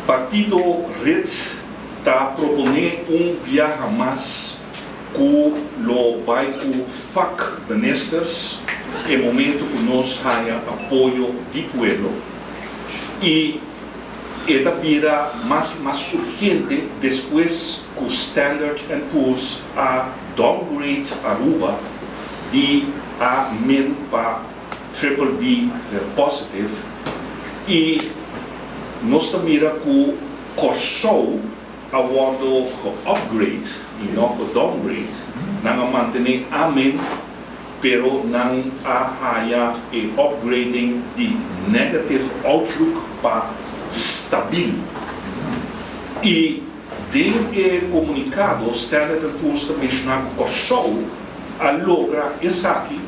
Partido Red está propondo viaje mais com o bairro FAC ministers em momento que nós temos apoio do povo e esta vira mais urgente depois que o Standard & Poor's a downgrade Aruba de A- para BBB positive e nós também que o Kosovo awardou upgrade e não downgrade não manter amen pero não há upgrading de negative outlook para stabil e de comunicado o Standard & Poor's também mencionou que Kosovo a logra isso aqui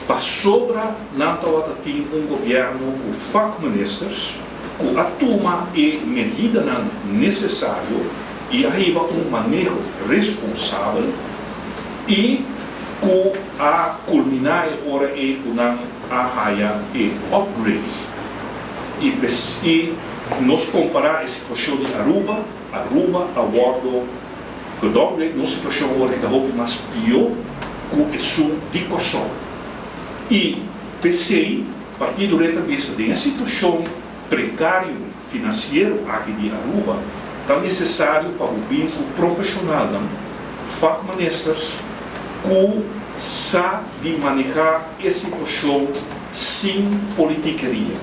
para sobra não tem governo com FAC ministers que atuma medida necessária e arriba manejo responsável e que a culminar ora com a upgrade e nós comparar a situação de Aruba aguardo que dobre nossa situação agora está muito mais pior que isso de Kosovo e PCI partido reta vista de uma situação precária financeira aqui de Aruba está necessário para o vínculo profissional FAC ministers que sabe de manejar essa situação sem politiqueria.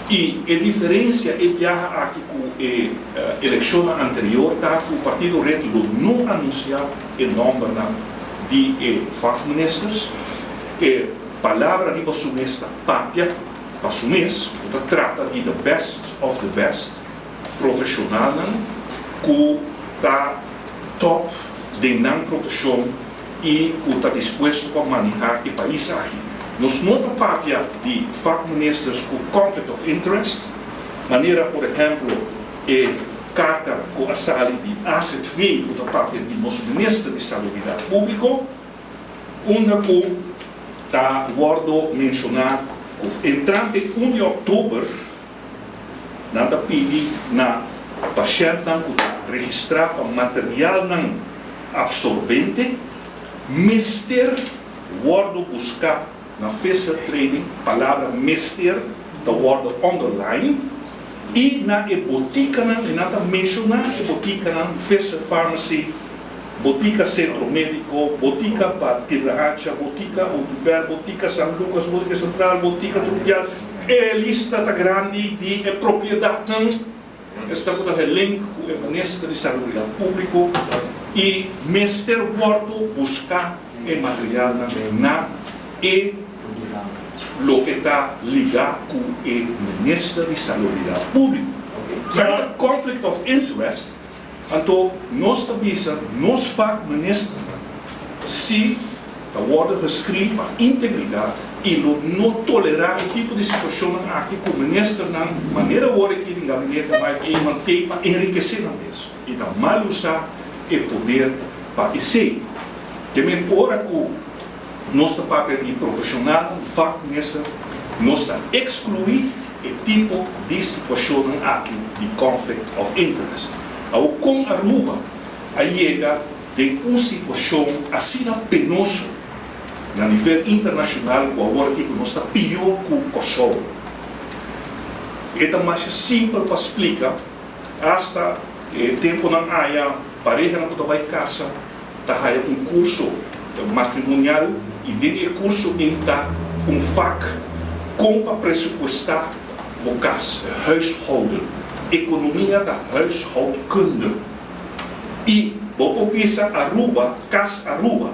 E a diferença é que aqui com a eleição anterior, tá, o Partido Red não anunciou o nome de FAC ministers, a palavra de sumesta papia, para sumes, que trata de the best of the best, profissional, que está top de não profissão e que está disposto para manejar o país aqui. Nós não papia de FAC ministers com conflict of interest, maneira, por exemplo, carta com a sala de asset fee, que papia de nosso ministro de Saúde Pública, onde que está guardo mencionar que entrante 1 de outubro, nada pede na paciente que registrar para material absorvente, mister guardo buscar na FESA Trading, palavra mister, da guardo underline, e na botica, e nada mencionar a botica, FESA Pharmacy, botica Centro Médico, botica para Tirracha, botica Uber, botica São Lucas, botica Central, botica Tupial, é a lista da grande de propriedade, está com o link com o Ministério de Saúde Público, e mister guardo buscar o material na e o que está ligado com o Ministério de Saúde Pública. Então, conflict of interest, então, nós também, nós FAC ministro, se a ordem rescreve a integridade e não tolerar o tipo de situação aqui com o ministro, na maneira agora que o gabinete vai manter para enriquecer na mesa. E está mal usar o poder para isso. Também, agora que nosso papel de profissional, de FAC ministro, nós está excluir o tipo de situação aqui de conflict of interest. Ao com Aruba, a chega de uma situação assim penosa a nível internacional, que agora aqui nós está pior que o Kosovo. É mais simples para explicar, hasta tempo não há pareja não pode ir casa, está curso matrimonial e de curso está FAC como para pressupostar o caso, huishouden. Economia da huishoudkunde. E, vou pensar Aruba, Casa Aruba,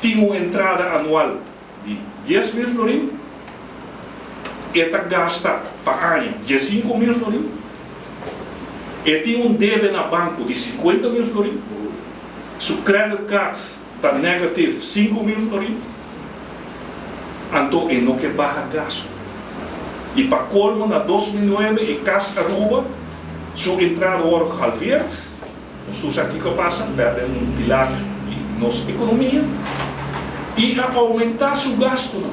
tem uma entrada anual de 10.000 florins, e gasta para ano 15.000 florins, e tem débito na banco de 50.000 florins, seu credit card está negativo 5.000 florins, então não que barra gasto. E para colmo, na 2009, em Casa Aruba, sua entrada agora halveerd. Nós aqui que passa, perde pilar de nossa economia. E a aumentar seu gasto.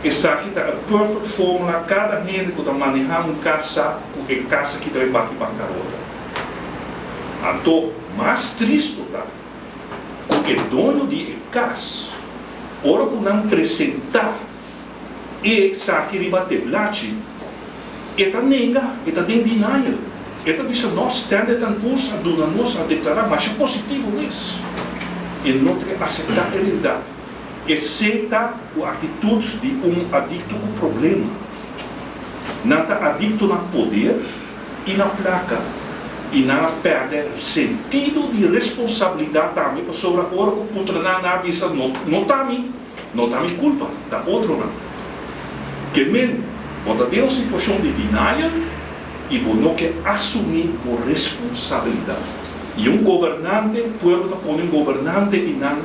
essa aqui é a perfect fórmula, cada gente que está manejando casa, porque é casa que vai bater bancarrota. Então, mais triste está, porque dono de casa, ora que não apresentar, e sabe que bater late, eta nega, eta den denial. Eta diz nós temos a impulso a nós a declarar, mas é positivo isso. E não tem que aceitar a realidade. Aceita a atitude de adicto com problema. Não está adicto no poder e na placa. E não perde sentido de responsabilidade também sobre a hora que o ponto na avisa não está a culpa, está outro não. Que men, quando tem uma situação de denial, e não quer assumir a responsabilidade. E governante, o povo está pondo governante e não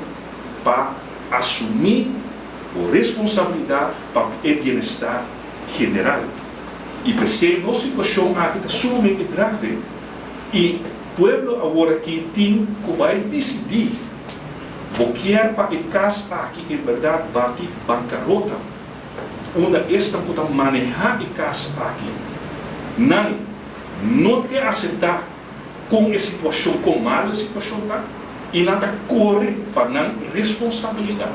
para assumir a responsabilidade para o bem-estar geral. E para ser uma situação aqui sumamente grave, e o povo agora que tem que vai decidir o que é para a casa aqui em verdade bate bancarrota, onde esta pode manejar a casa aqui. Não quer aceitar com a situação, com mal a situação, tá? E não corre para não responsabilidade.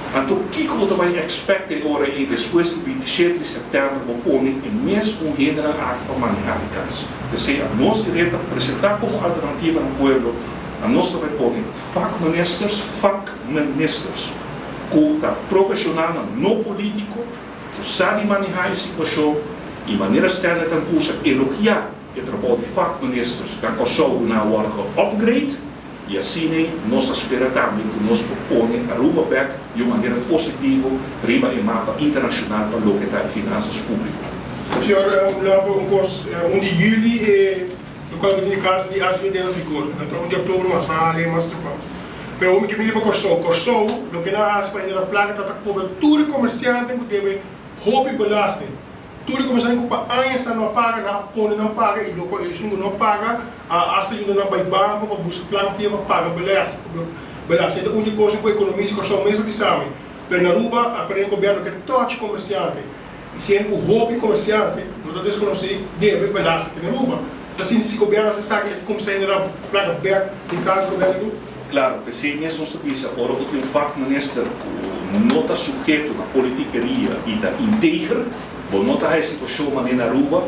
Então, o que você vai esperar agora e depois de 27 de setembro, vou pôr em mês gênero para manejar a casa. Ou seja, nós queremos apresentar como alternativa no povo, a nós vai pôr fac-ministers, que está profissional no político, que sabe manejar a situação, e de maneira externa também elogiar o trabalho de fac-ministers, que causou uma upgrade, e assim nós esperamos também que nós proponhamos a Aruba back de uma maneira positiva, riba em mapa internacional para o que está em finanças públicas. Senhor, de julho, no qual de carta de ASVD na vigor, então de outubro, mas a lei mais trepão. Mas o que me leva a Corsou, o que na ASPA ainda na placa está cobertura comerciante que deve roubo e belasting. Tudo começando com a ANSA não paga, na PONE não paga, e o Xingu não paga, a ASA ainda não vai banco para buscar plano FIA para pagar beleza. Então, a única coisa que o economista só mesmo sabe. Mas na Aruba, aprende o governo que é touch comerciante. E se é com roubo comerciante, não desconhece, deve beleza na Aruba. Assim, se o governo sabe como se ainda na placa aberta, de cada governo. Claro, porque se mesmo se pensa, agora o que o fac-minister não está sujeito na politiqueria e está íntegra, não está a situação na Aruba,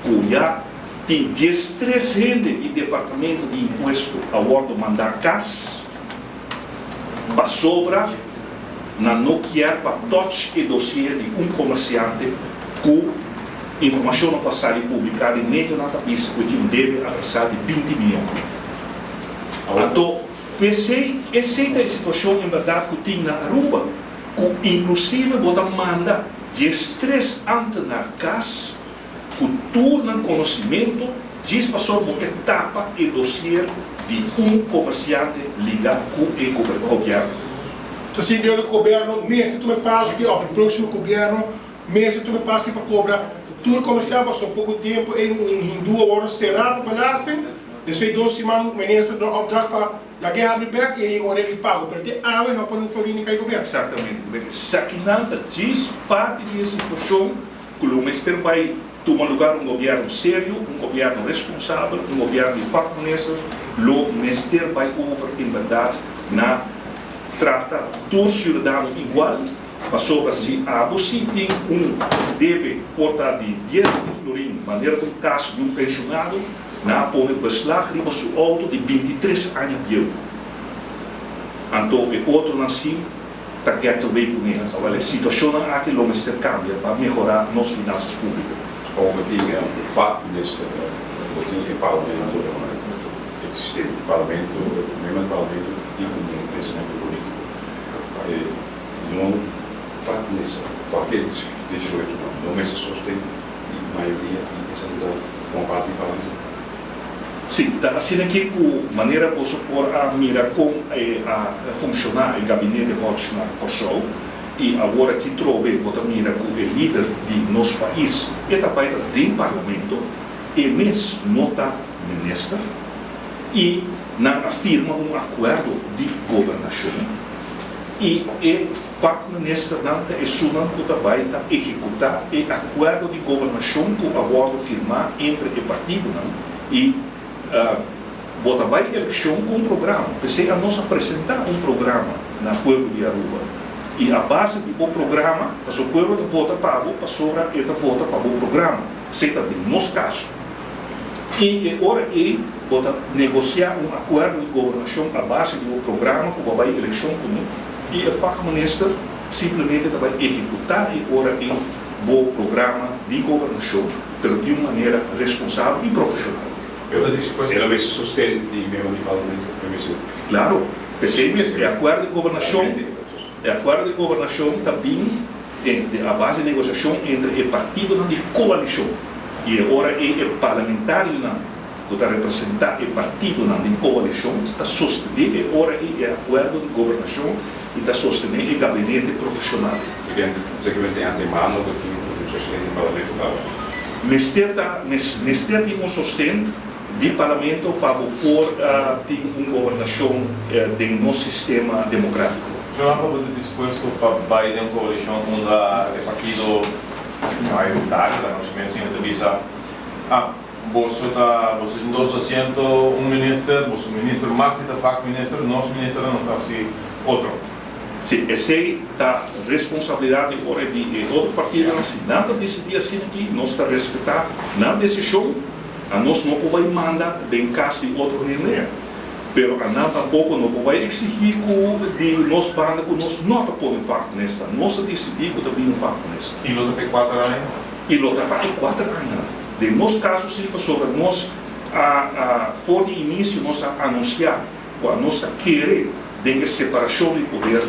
que já tem 13 gente e departamento de imposto a bordo mandar cas, para sobra, não quer para touch e dossiê de comerciante que informação não passar e publicar em meio da pista que deve atrasar de 20 milhões. Então, pensei, essa é a situação em verdade que tem na Aruba, que inclusive você manda 13 antes na casa, que torna conhecimento, diz para só que tapa e dossiê de comerciante ligado com o governo. Então, se o governo, mesmo tu me passa que o próximo governo, mesmo tu me passa que para cobrar, tudo comercial passou pouco tempo em hindu agora será para belasting, depois 2 semanas o ministro dá opdracht para a guerra de back e aí agora ele paga, porque a ave não pode fazer nem cair governo. Exatamente, Saquinanta diz parte dessa situação que o ministério vai tomar lugar governo sério, governo responsável, governo de fac-ministers, o ministério vai over em verdade na trata dos cidadãos igual, passou assim, você tem deve portar de 10 de florim, maneira do caso de pensionado, na pôr beslag de seu auto de 23 anos de idade. Então, o outro nasci, está quieto bem com ele. Então, a situação aqui no Ministério cambia para melhorar nossas finanças públicas. Como tinha fato nesse, tinha parlamento, existente parlamento, mesmo parlamento tinha um crescimento político. Não fato nesse, qualquer 18 não se sustém e maioria essa com parte de parlamento. Sim, assim aqui com maneira para supor a mira com a funcionar o gabinete Rocha na Kosovo e agora que trove a mira com o líder de nosso país e também do parlamento e mesmo nota ministra e na afirma acordo de governação E o facto ministro não é sunan que vai executar o acordo de governação que abordo firmar entre o partido e bota vai eleição com um programa. Porque a nós apresentar um programa na povo de Aruba e a base do programa, para o povo de vota para sobra e vota para o programa, seja de nosso caso. E agora bota negociar um acordo de governação a base do programa que vai eleição comum. E o facto ministro simplesmente vai executar agora o programa de governação de uma maneira responsável e profissional. Ela vai se sustentar de mesmo de parlamento. Claro, porque o acordo de governação também é a base de negociação entre o partido de coalição e agora o parlamentário que está representar o partido de coalição está sostener agora o acordo de governação e está sostener o gabinete profissional. Basicamente, antemano do sustento do parlamento. Neste tipo sustento do parlamento para pôr ter uma governação de nosso sistema democrático. Não há disposto para Biden coalição com o partido maioritário da nossa medicina de visa. Você em 200 ministro, você ministro Marti da fac ministro, nosso ministro não está assim outro. Sim, essa é a responsabilidade agora de outro partido. Se nada decidir assim aqui, nós está respeitar na decisão, a nós não podemos mandar em casa de outro reino, pero a nós tampouco não podemos exigir que de nós banda que nós não podemos fazer nesta, nós decidimos que também não fazer nesta. E luta por 4 anos? E luta para 4 anos. De nosso caso, sim, sobre nós, for de início, nós anunciar, nós querer de separação de poder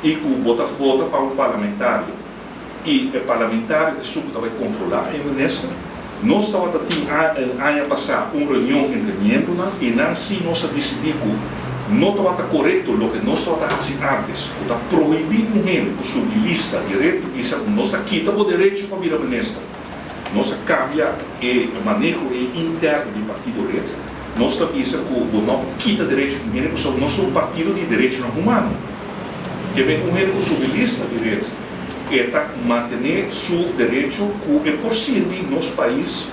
e que vota para o parlamentário e o parlamentário de suco vai controlar a ministra. Nós estamos a passar uma reunião entre membros e não se nós decidimos que não está correto o que nós estamos fazendo antes, está proibido um gênero que sua lista direto diz que nós quitamos o direito para vir a ministra. Nós cambia o manejo interno do partido rede, nós dizemos que não quita direito do gênero, porque nós somos um partido de direitos humanos. Que vem um gênero que sua lista direto é manter seu direito que é possível no nosso país,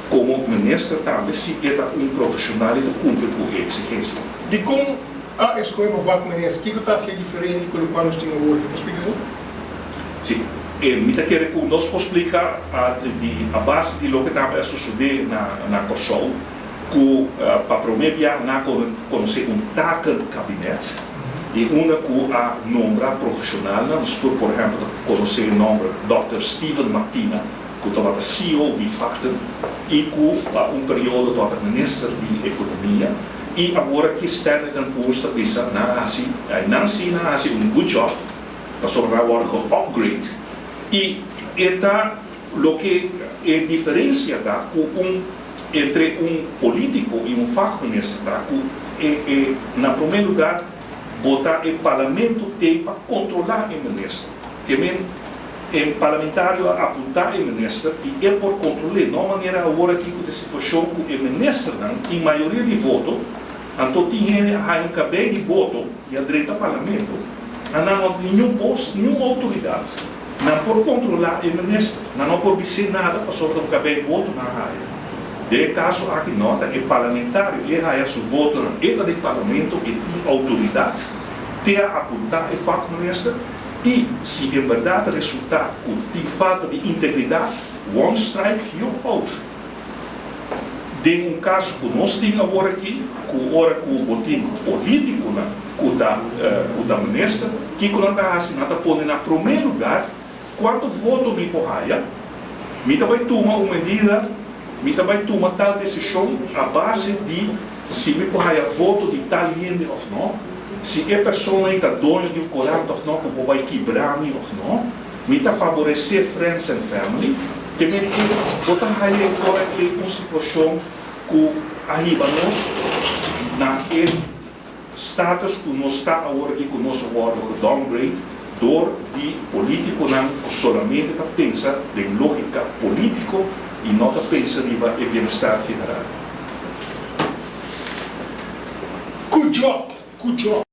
como ministro também, se é um profissional que cumpre com a exigência. De como a escolha para o ministro, o que está sendo diferente do que nós temos hoje? Posso explicar? Sim. Me quer que nós explicar a base de lo que está sucedendo na Kosovo, que para primeiro dia na conhecer um taca gabinete e uma que a nombra profissional, nós por exemplo conhecer o nome Dr. Steven Martina, que estava CEO de Factum e que um período estava ministro de economia e agora que está na posto disse não se um good job para sobre agora o upgrade. E esta o que é diferença entre um político e um fac ministro que na primeiro lugar botar o parlamento tem para controlar o ministro, que o parlamentário apontar o ministro e é por controlar, não maneira agora que a situação que o ministro tem maioria de voto, então tem um cabelo de voto e a direita do parlamento, não tem nenhum posto, nenhuma autoridade. Não por controlar o ministro, não por dizer nada para sobre o cabelo de voto na área. De caso, aqui nota, o parlamentário é seu voto na época do parlamento e tem autoridade de apontar o fato ministro e se em verdade resultar que tem falta de integridade, one strike, you out. De caso que nós temos agora aqui, que agora que o botim político que da ministra, que não está assinado, põe na primeiro lugar, quanto voto me porraia, me também toma uma medida, me também toma tal decisão a base de se me porraia voto de tal gente ou não, se a pessoa está dona de um colado ou não, como vai quebrar-me ou não, me está favorecer friends and family, que me botar aí agora uma situação que arriba nós na status que nós está agora aqui com o nosso downgrade, dor de político não solamente pensa em lógica política e não pensa em bem-estar geral. Good job, good job.